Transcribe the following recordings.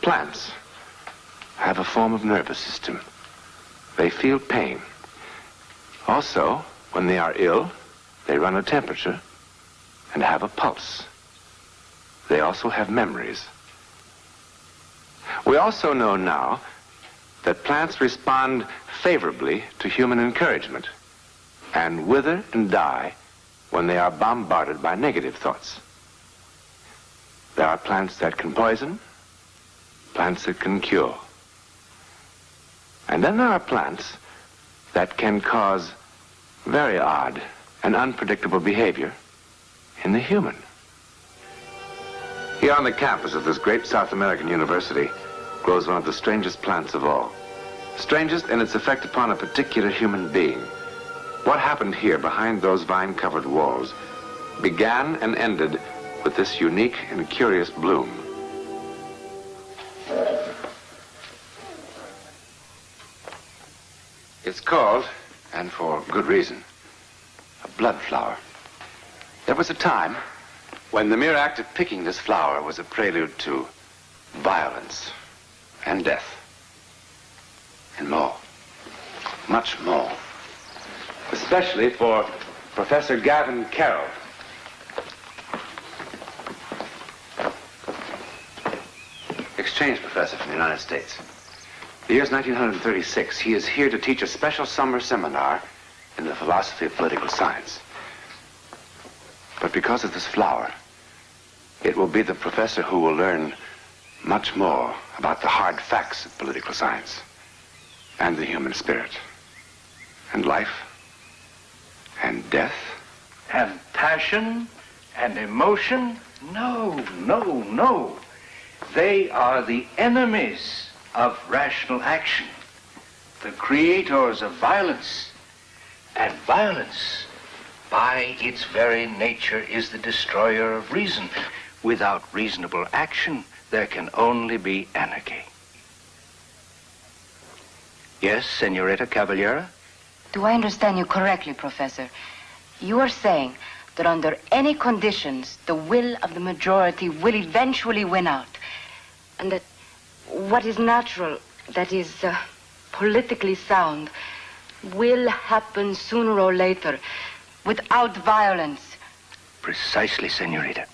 Plants have a form of nervous system. They feel pain. Also, when they are ill, they run a temperature and have a pulse. They also have memories. We also know now that plants respond favorably to human encouragement and wither and die when they are bombarded by negative thoughts. There are plants that can poison, plants that can cure. And then there are plants that can cause very odd and unpredictable behavior in the human. Here on the campus of this great South American university grows one of the strangest plants of all. Strangest in its effect upon a particular human being. What happened here behind those vine-covered walls began and ended with this unique and curious bloom. It's called, and for good reason, a blood flower. There was a time when the mere act of picking this flower was a prelude to violence and death and more, much more. Especially for Professor Gavin Carroll. Exchange professor from the United States. The year's 1936. He is here to teach a special summer seminar in the philosophy of political science. But because of this flower, it will be the professor who will learn much more about the hard facts of political science and the human spirit and life and death. And passion and emotion? No, no, no. They are the enemies of rational action, the creators of violence. And violence, by its very nature, is the destroyer of reason. Without reasonable action, there can only be anarchy. Yes, Senorita Caballera? Do I understand you correctly, Professor? You are saying that under any conditions, the will of the majority will eventually win out, and that what is natural, that is politically sound, will happen sooner or later without violence. Precisely, Senorita.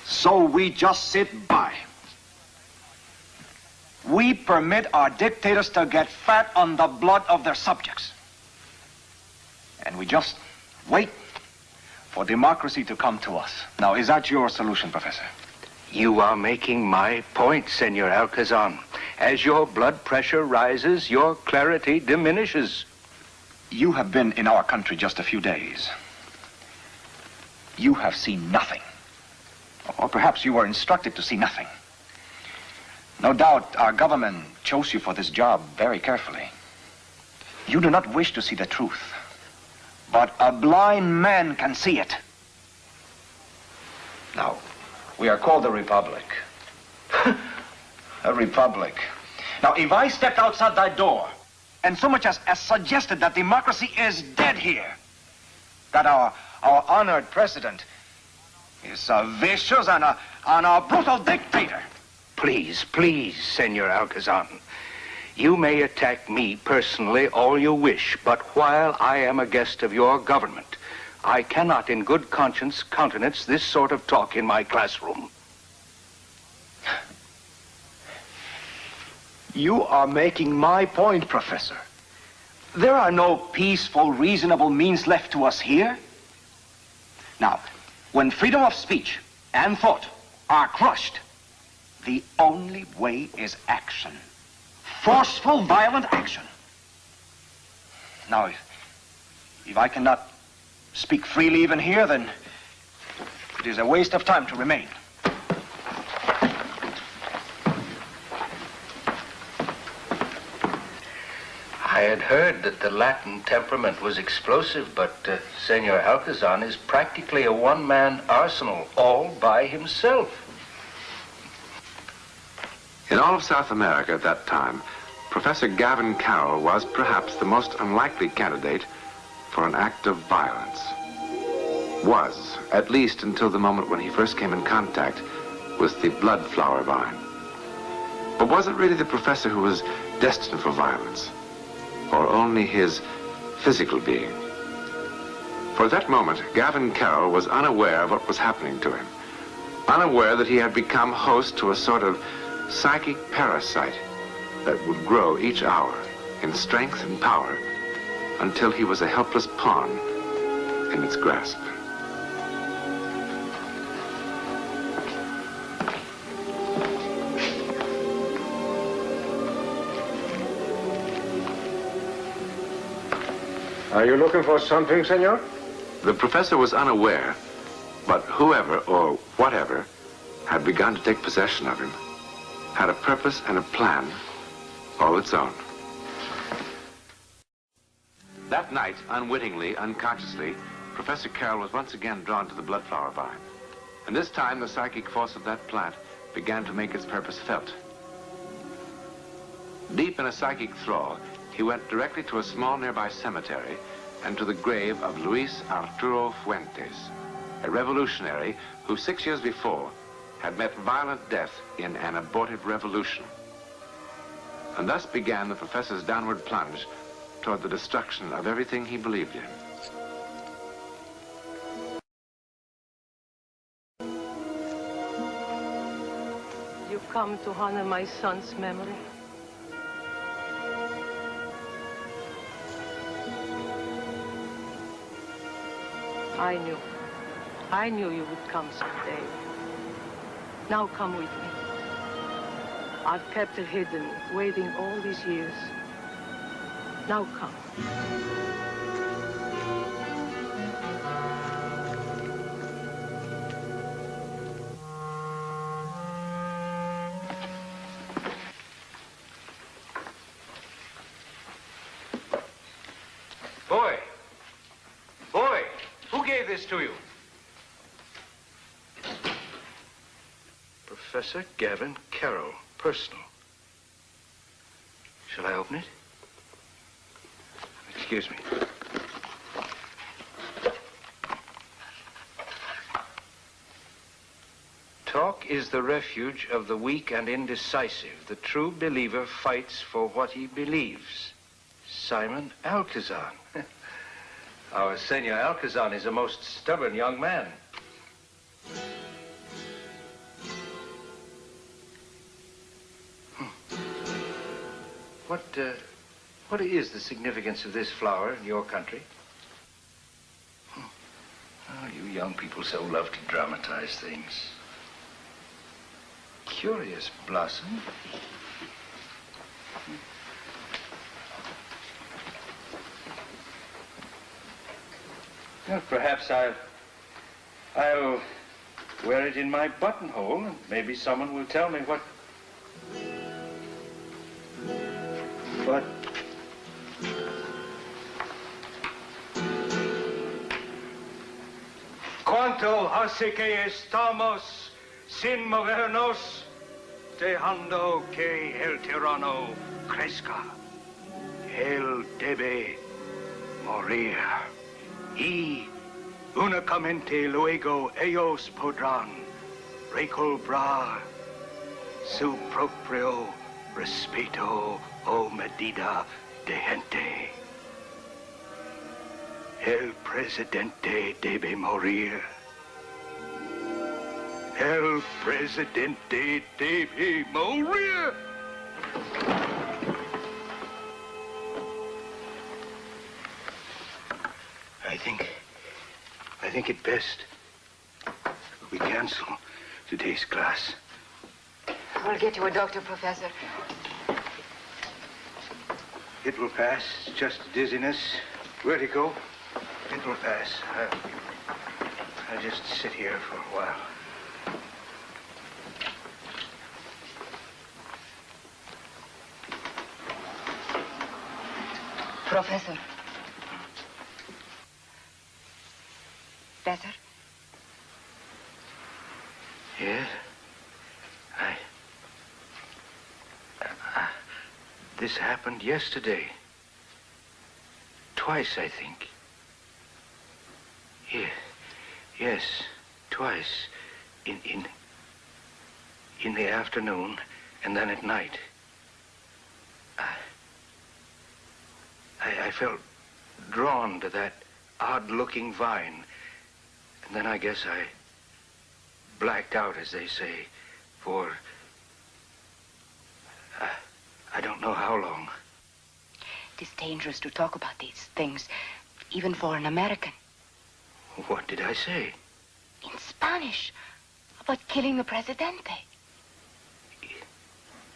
So we just sit by. We permit our dictators to get fat on the blood of their subjects. And we just wait for democracy to come to us. Now, is that your solution, Professor? You are making my point, Senor Alcazan. As your blood pressure rises, your clarity diminishes. You have been in our country just a few days. You have seen nothing. Or perhaps you were instructed to see nothing. No doubt our government chose you for this job very carefully. You do not wish to see the truth, but a blind man can see it. Now, we are called a republic. A republic. Now, if I stepped outside that door and so much as suggested that democracy is dead here, that our honored president is vicious and a brutal dictator. Please, please, Senor Alcazan. You may attack me personally all you wish, but while I am a guest of your government, I cannot in good conscience countenance this sort of talk in my classroom. You are making my point, Professor. There are no peaceful, reasonable means left to us here. Now, when freedom of speech and thought are crushed, the only way is action. Forceful, violent action. Now, if I cannot speak freely even here, then it is a waste of time to remain. I had heard that the Latin temperament was explosive, but Senor Alcazan is practically a one-man arsenal, all by himself. In all of South America at that time, Professor Gavin Carroll was perhaps the most unlikely candidate for an act of violence. Was, at least until the moment when he first came in contact with the blood flower vine. Or was it really the professor who was destined for violence? Or only his physical being? For at that moment, Gavin Carroll was unaware of what was happening to him. Unaware that he had become host to a sort of psychic parasite that would grow each hour in strength and power until he was a helpless pawn in its grasp. Are you looking for something, senor? The professor was unaware, but whoever or whatever had begun to take possession of him had a purpose and a plan all its own. That night, unwittingly, unconsciously, Professor Carroll was once again drawn to the bloodflower vine. And this time, the psychic force of that plant began to make its purpose felt. Deep in a psychic thrall, he went directly to a small nearby cemetery and to the grave of Luis Arturo Fuentes, a revolutionary who 6 years before had met violent death in an abortive revolution. And thus began the professor's downward plunge toward the destruction of everything he believed in. You come to honor my son's memory. I knew you would come someday. Now come with me. I've kept it hidden, waiting all these years. Now come. Boy, who gave this to you? Professor Gavin Carroll, personal. Shall I open it? Excuse me. Talk is the refuge of the weak and indecisive. The true believer fights for what he believes. Simon Alcazan. Our Senor Alcazan is a most stubborn young man. What is the significance of this flower in your country? Oh, you young people so love to dramatize things. Curious blossom. Well, perhaps I'll wear it in my buttonhole, and maybe someone will tell me what. ¿Cuánto hace que estamos sin movernos, dejando que el tirano crezca? Él debe morir. Y únicamente luego ellos podrán recobrar su propio respeto o medida de gente. El presidente debe morir. El presidente debe morir. I think it best we cancel today's class. We'll get you a doctor, Professor. It will pass. It's just dizziness, vertigo. It will pass. I'll just sit here for a while. Professor. Better? Yes? This happened yesterday. Twice, I think. Yes, twice. In the afternoon And then at night, I felt drawn to that odd-looking vine. And then I guess I blacked out, as they say, for I don't know how long. It is dangerous to talk about these things, even for an American. What did I say? In Spanish, about killing the Presidente.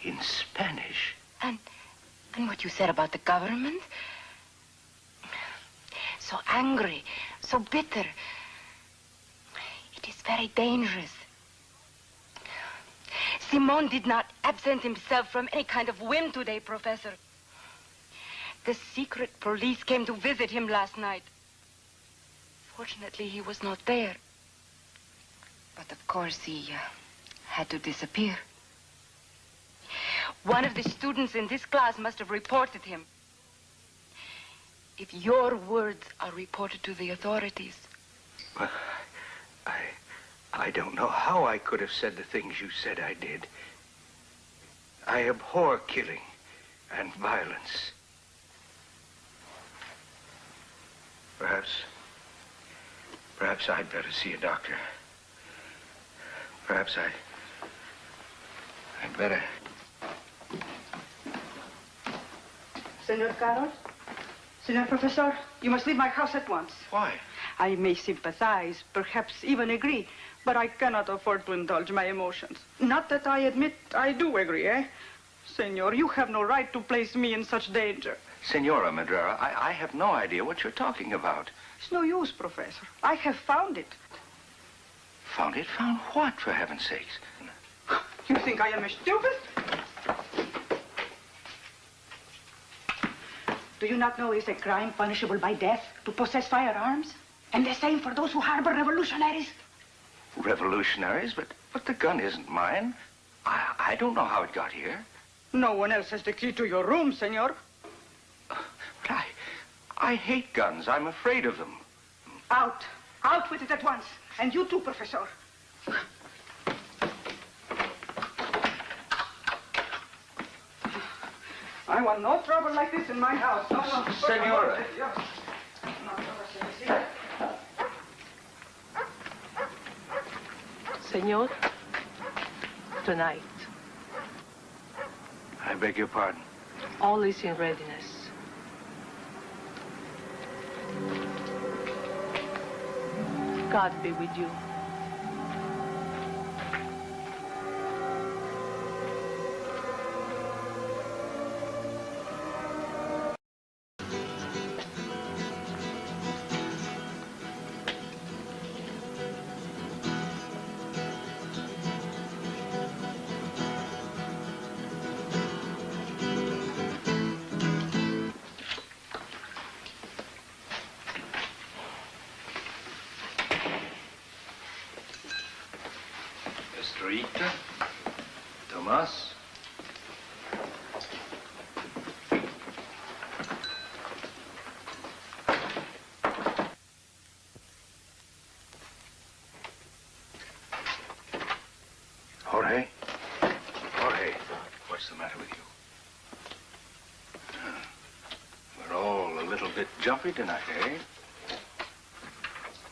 In Spanish? And what you said about the government. So angry, so bitter. It is very dangerous. Simon did not absent himself from any kind of whim today, Professor. The secret police came to visit him last night. Fortunately, he was not there. But of course, he had to disappear. One of the students in this class must have reported him. If your words are reported to the authorities... Well, I don't know how I could have said the things you said I did. I abhor killing and violence. Perhaps I'd better see a doctor. Perhaps I'd better. Senor Carroll? Senor Professor, you must leave my house at once. Why? I may sympathize, perhaps even agree, but I cannot afford to indulge my emotions. Not that I admit I do agree, eh? Senor, you have no right to place me in such danger. Senora Madrera, I have no idea what you're talking about. It's no use, Professor. I have found it. Found it? Found what, for heaven's sakes? You think I am stupid? Do you not know it's a crime punishable by death to possess firearms? And the same for those who harbor revolutionaries? Revolutionaries? But the gun isn't mine. I don't know how it got here. No one else has the key to your room, senor. But I hate guns. I'm afraid of them. Out. Out with it at once. And you too, Professor. I want no trouble like this in my house. No, Senora. Senor, tonight, I beg your pardon. all is in readiness. God be with you. S3E30. Tomas. Jorge? Jorge, what's the matter with you? We're all a little bit jumpy tonight, eh?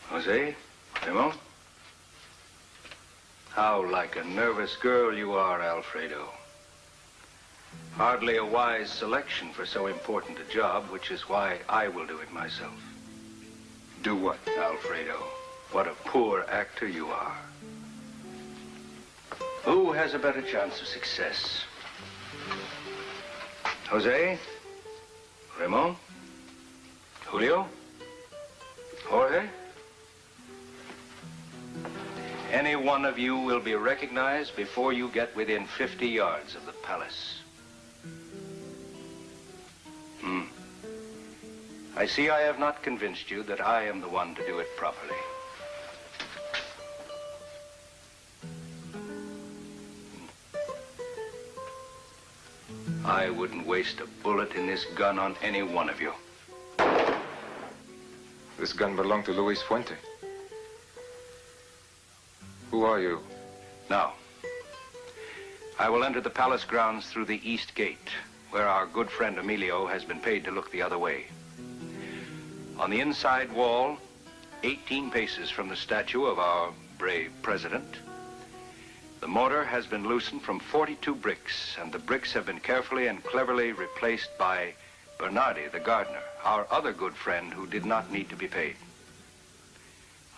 Jose? Ramon? How like a nervous girl you are, Alfredo. Hardly a wise selection for so important a job, which is why I will do it myself. Do what? Alfredo, what a poor actor you are. Who has a better chance of success? Jose? Ramon? Julio? Jorge? Any one of you will be recognized before you get within 50 yards of the palace. I see I have not convinced you that I am the one to do it properly. I wouldn't waste a bullet in this gun on any one of you. This gun belonged to Luis Fuente. Who are you? Now, I will enter the palace grounds through the east gate, where our good friend Emilio has been paid to look the other way. On the inside wall, 18 paces from the statue of our brave president, the mortar has been loosened from 42 bricks, and the bricks have been carefully and cleverly replaced by Bernardi, the gardener, our other good friend who did not need to be paid.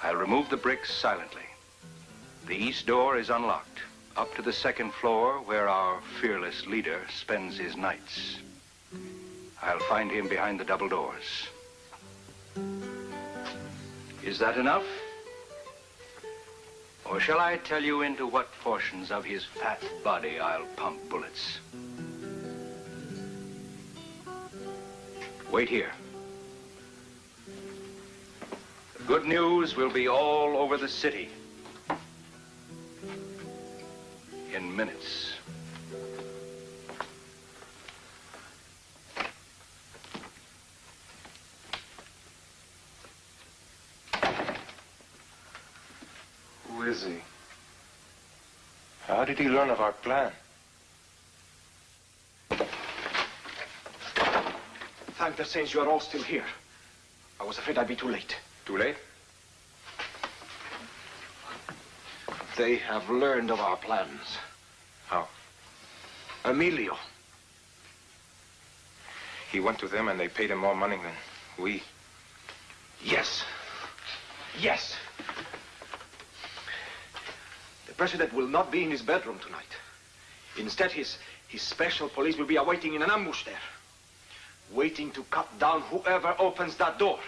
I'll remove the bricks silently. The east door is unlocked, up to the second floor where our fearless leader spends his nights. I'll find him behind the double doors. Is that enough? Or shall I tell you into what portions of his fat body I'll pump bullets? Wait here. The good news will be all over the city in minutes. Who is he? How did he learn of our plan? Thank the saints you are all still here. I was afraid I'd be too late. Too late? They have learned of our plans. How? Emilio. He went to them and they paid him more money than we. Yes. Yes. The president will not be in his bedroom tonight. Instead, his special police will be awaiting in an ambush there, waiting to cut down whoever opens that door.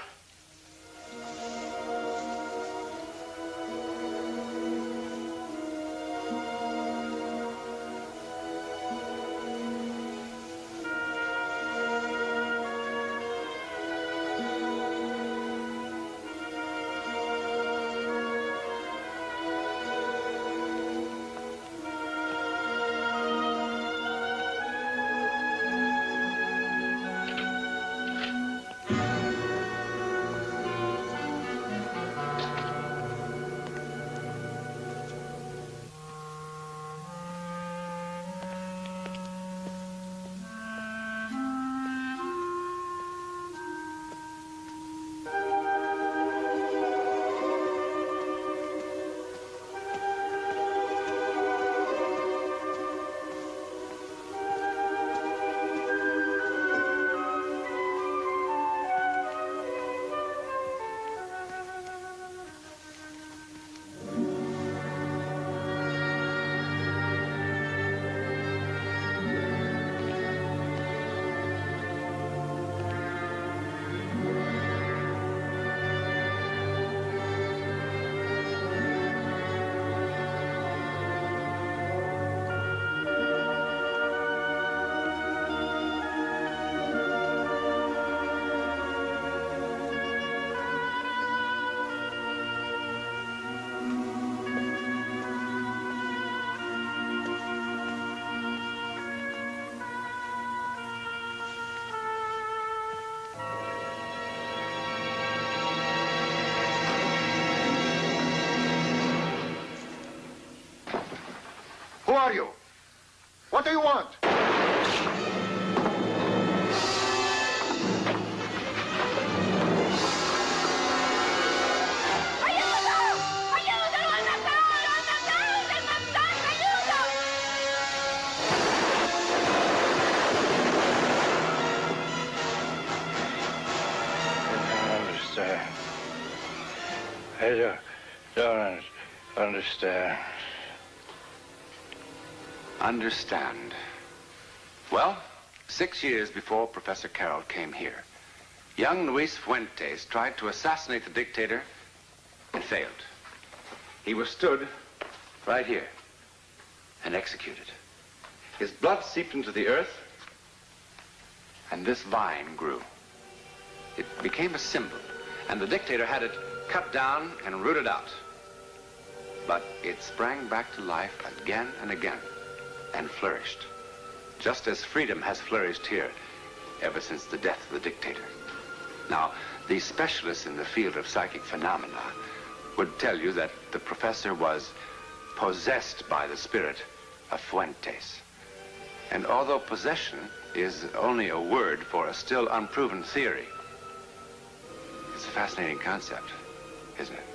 Who are you? What do you want? I don't understand. Understand. Well, 6 years before Professor Carroll came here, young Luis Fuentes tried to assassinate the dictator and failed. He was stood right here and executed. His blood seeped into the earth, and this vine grew. It became a symbol, and the dictator had it cut down and rooted out. But it sprang back to life again and again and flourished, just as freedom has flourished here ever since the death of the dictator. Now, these specialists in the field of psychic phenomena would tell you that the professor was possessed by the spirit a fuentes. And although possession is only a word for a still unproven theory, it's a fascinating concept, isn't it?